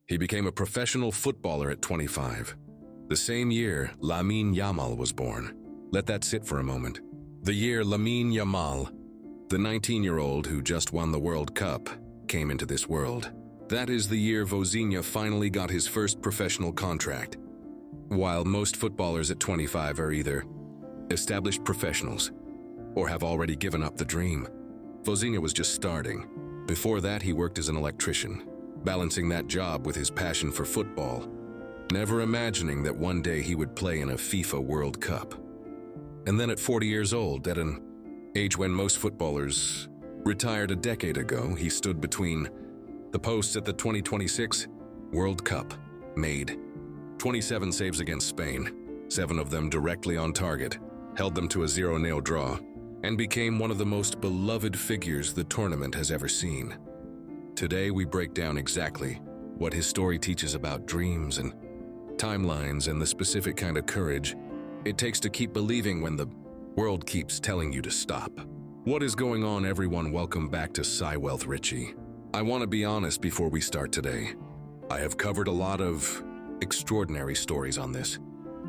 He became a professional footballer at 25. The same year, Lamine Yamal was born. Let that sit for a moment. The year Lamine Yamal, the 19-year-old who just won the World Cup, came into this world. That is the year Vozinha finally got his first professional contract. While most footballers at 25 are either established professionals or have already given up the dream, Vozinha was just starting. Before that, he worked as an electrician, balancing that job with his passion for football, never imagining that one day he would play in a FIFA World Cup. And then at 40 years old, at an age when most footballers retired a decade ago, he stood between the posts at the 2026 World Cup, made 27 saves against Spain, 7 of them directly on target, held them to a 0-0 draw, and became one of the most beloved figures the tournament has ever seen. Today we break down exactly what his story teaches about dreams and timelines and the specific kind of courage it takes to keep believing when the world keeps telling you to stop. What is going on, everyone? Welcome back to PsyWealth, Richie. I want to be honest before we start today. I have covered a lot of extraordinary stories on this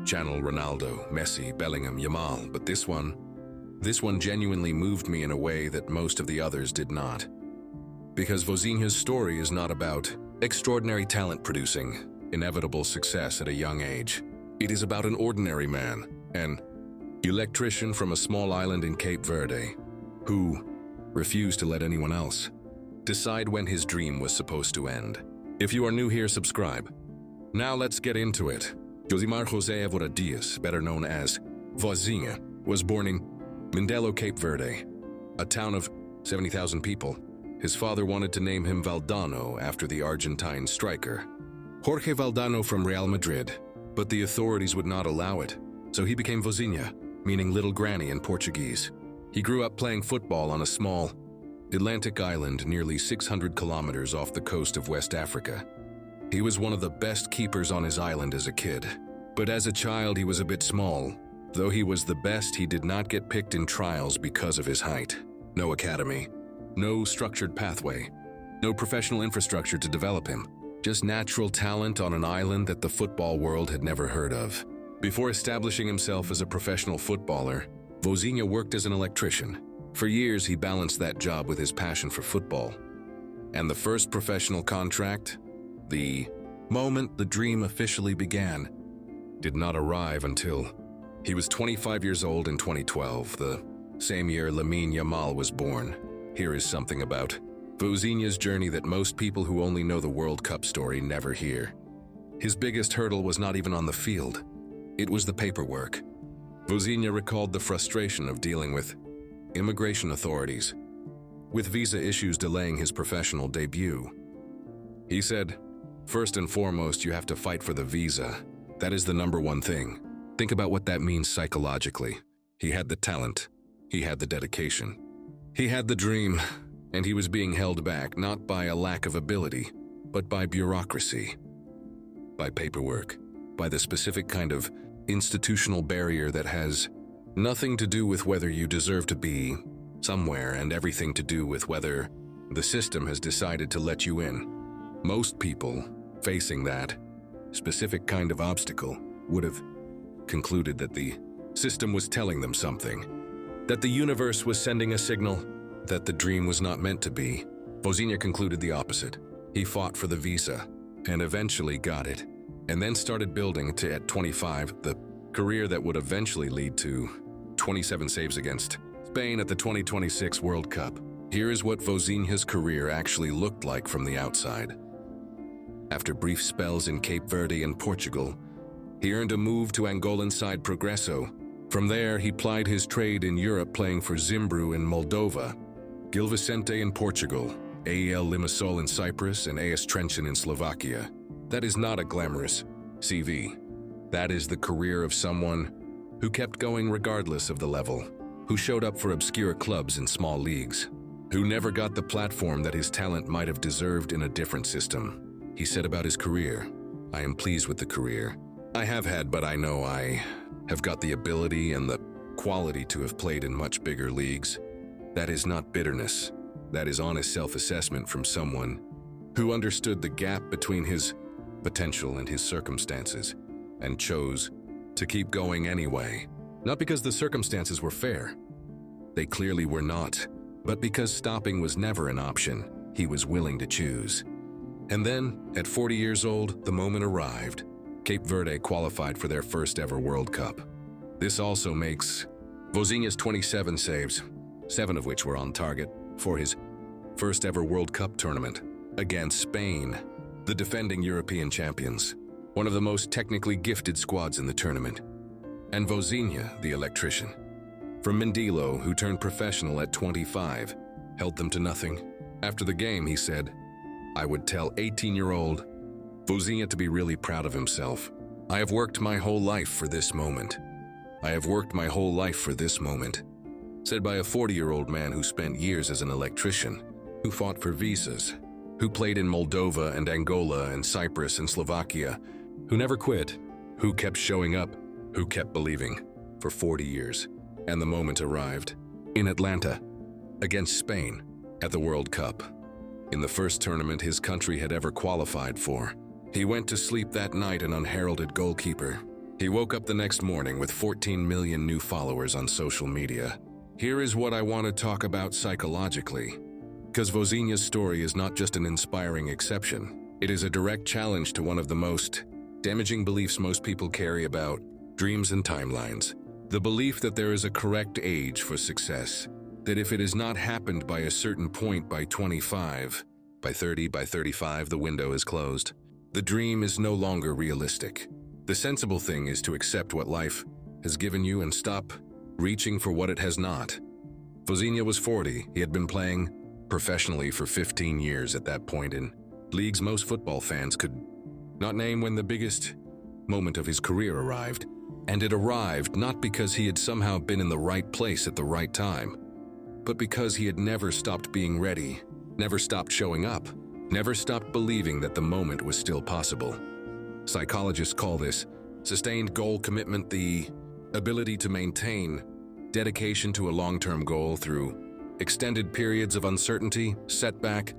channel: Ronaldo, Messi, Bellingham, Yamal, but this one genuinely moved me in a way that most of the others did not. Because Vozinha's story is not about extraordinary talent producing inevitable success at a young age. It is about an ordinary man, an electrician from a small island in Cape Verde, who refused to let anyone else decide when his dream was supposed to end. If you are new here, subscribe. Now let's get into it. Josimar José Évora Dias, better known as Vozinha, was born in Mindelo, Cape Verde, a town of 70,000 people. His father wanted to name him Valdano after the Argentine striker Jorge Valdano from Real Madrid, but the authorities would not allow it, so he became Vozinha, meaning little granny in Portuguese. He grew up playing football on a small Atlantic island nearly 600 kilometers off the coast of West Africa. He was one of the best keepers on his island as a kid, but as a child he was a bit small. Though he was the best, he did not get picked in trials because of his height. No academy, no structured pathway, no professional infrastructure to develop him. Just natural talent on an island that the football world had never heard of. Before establishing himself as a professional footballer, Vozinha worked as an electrician. For years, he balanced that job with his passion for football. And the first professional contract, the moment the dream officially began, did not arrive until he was 25 years old in 2012, the same year Lamine Yamal was born. Here is something about Vozinha's journey that most people who only know the World Cup story never hear. His biggest hurdle was not even on the field. It was the paperwork. Vozinha recalled the frustration of dealing with immigration authorities, with visa issues delaying his professional debut. He said, "First and foremost, you have to fight for the visa. That is the number one thing. Think about what that means psychologically." He had the talent. He had the dedication. He had the dream, and he was being held back not by a lack of ability, but by bureaucracy, by paperwork, by the specific kind of institutional barrier that has nothing to do with whether you deserve to be somewhere and everything to do with whether the system has decided to let you in. Most people facing that specific kind of obstacle would have concluded that the system was telling them something, that the universe was sending a signal, that the dream was not meant to be. Vozinha concluded the opposite. He fought for the visa and eventually got it, and then started building to, at 25, the career that would eventually lead to 27 saves against Spain at the 2026 World Cup. Here is what Vozinha's career actually looked like from the outside. After brief spells in Cape Verde and Portugal, he earned a move to Angolan side Progresso. From there, he plied his trade in Europe, playing for Zimbru in Moldova, Gil Vicente in Portugal, AEL Limassol in Cyprus, and AS Trenčín in Slovakia. That is not a glamorous CV. That is the career of someone who kept going regardless of the level, who showed up for obscure clubs in small leagues, who never got the platform that his talent might have deserved in a different system. He said about his career, "I am pleased with the career I have had, but I know I have got the ability and the quality to have played in much bigger leagues." That is not bitterness. That is honest self-assessment from someone who understood the gap between his potential, and his circumstances, and chose to keep going anyway. Not because the circumstances were fair. They clearly were not. But because stopping was never an option, he was willing to choose. And then, at 40 years old, the moment arrived. Cape Verde qualified for their first ever World Cup. This also makes Vozinha's 27 saves, 7 of which were on target, for his first ever World Cup tournament against Spain, the defending European champions, one of the most technically gifted squads in the tournament. And Vozinha, the electrician, from Mindelo, who turned professional at 25, held them to nothing. After the game, he said, "I would tell 18-year-old Vozinha to be really proud of himself. I have worked my whole life for this moment. I have worked my whole life for this moment." Said by a 40-year-old man who spent years as an electrician, who fought for visas, who played in Moldova and Angola and Cyprus and Slovakia, who never quit, who kept showing up, who kept believing for 40 years. And the moment arrived in Atlanta against Spain at the World Cup. In the first tournament his country had ever qualified for. He went to sleep that night an unheralded goalkeeper. He woke up the next morning with 14 million new followers on social media. Here is what I want to talk about psychologically. Because Vozinha's story is not just an inspiring exception, it is a direct challenge to one of the most damaging beliefs most people carry about dreams and timelines. The belief that there is a correct age for success, that if it has not happened by a certain point by 25, by 30, by 35, the window is closed. The dream is no longer realistic. The sensible thing is to accept what life has given you and stop reaching for what it has not. Vozinha was 40. He had been playing professionally for 15 years at that point in leagues most football fans could not name when the biggest moment of his career arrived. And it arrived not because he had somehow been in the right place at the right time, but because he had never stopped being ready, never stopped showing up, never stopped believing that the moment was still possible. Psychologists call this sustained goal commitment, the ability to maintain dedication to a long-term goal through extended periods of uncertainty, setback,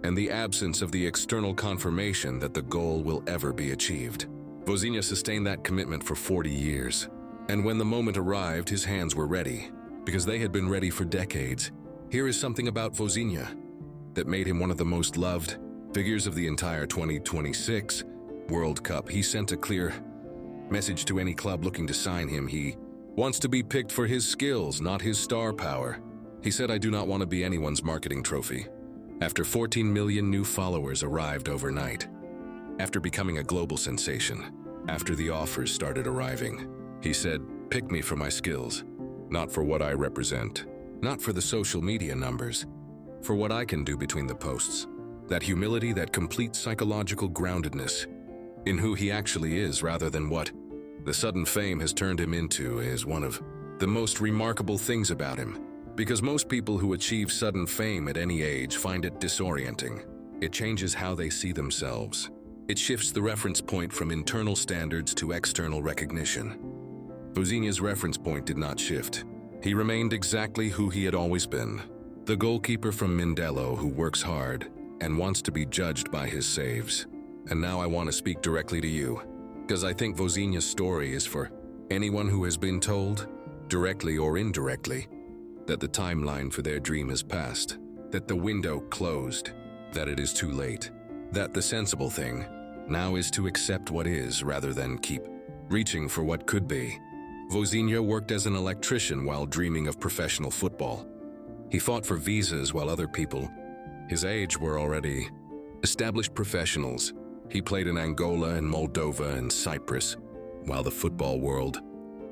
and the absence of the external confirmation that the goal will ever be achieved. Vozinha sustained that commitment for 40 years, and when the moment arrived, his hands were ready, because they had been ready for decades. Here is something about Vozinha that made him one of the most loved figures of the entire 2026 World Cup. He sent a clear message to any club looking to sign him. He wants to be picked for his skills, not his star power. He said, "I do not want to be anyone's marketing trophy." After 14 million new followers arrived overnight, after becoming a global sensation, after the offers started arriving, he said, "Pick me for my skills, not for what I represent, not for the social media numbers, for what I can do between the posts." That humility, that complete psychological groundedness in who he actually is rather than what the sudden fame has turned him into is one of the most remarkable things about him. Because most people who achieve sudden fame at any age find it disorienting. It changes how they see themselves. It shifts the reference point from internal standards to external recognition. Vozinha's reference point did not shift. He remained exactly who he had always been. The goalkeeper from Mindelo who works hard and wants to be judged by his saves. And now I want to speak directly to you, because I think Vozinha's story is for anyone who has been told, directly or indirectly, that the timeline for their dream has passed, that the window closed, that it is too late, that the sensible thing now is to accept what is rather than keep reaching for what could be. Vozinha worked as an electrician while dreaming of professional football. He fought for visas while other people his age were already established professionals. He played in Angola and Moldova and Cyprus, while the football world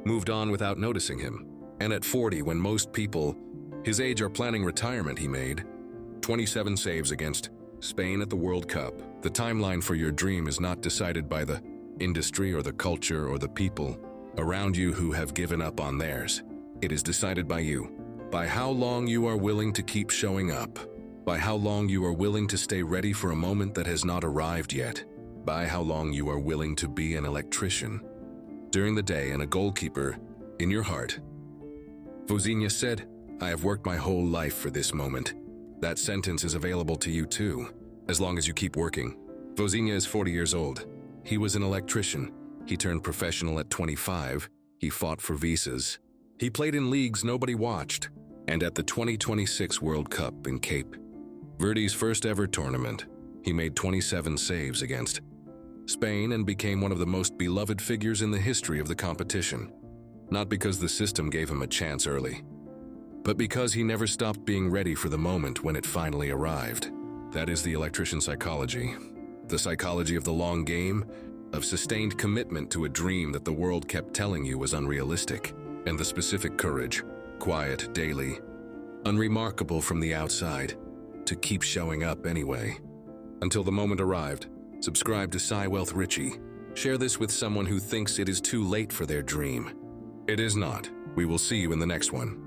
moved on without noticing him. And at 40, when most people his age are planning retirement, he made 27 saves against Spain at the World Cup. The timeline for your dream is not decided by the industry or the culture or the people around you who have given up on theirs. It is decided by you, by how long you are willing to keep showing up, by how long you are willing to stay ready for a moment that has not arrived yet, by how long you are willing to be an electrician during the day and a goalkeeper in your heart. Vozinha said, "I have worked my whole life for this moment." That sentence is available to you too, as long as you keep working. Vozinha is 40 years old. He was an electrician. He turned professional at 25. He fought for visas. He played in leagues nobody watched, and at the 2026 World Cup in Cape Verde's first ever tournament, he made 27 saves against Spain and became one of the most beloved figures in the history of the competition. Not because the system gave him a chance early, but because he never stopped being ready for the moment when it finally arrived. That is the Electrician Psychology. The psychology of the long game, of sustained commitment to a dream that the world kept telling you was unrealistic, and the specific courage, quiet, daily, unremarkable from the outside, to keep showing up anyway. Until the moment arrived. Subscribe to PsyWealth Richie. Share this with someone who thinks it is too late for their dream. It is not. We will see you in the next one.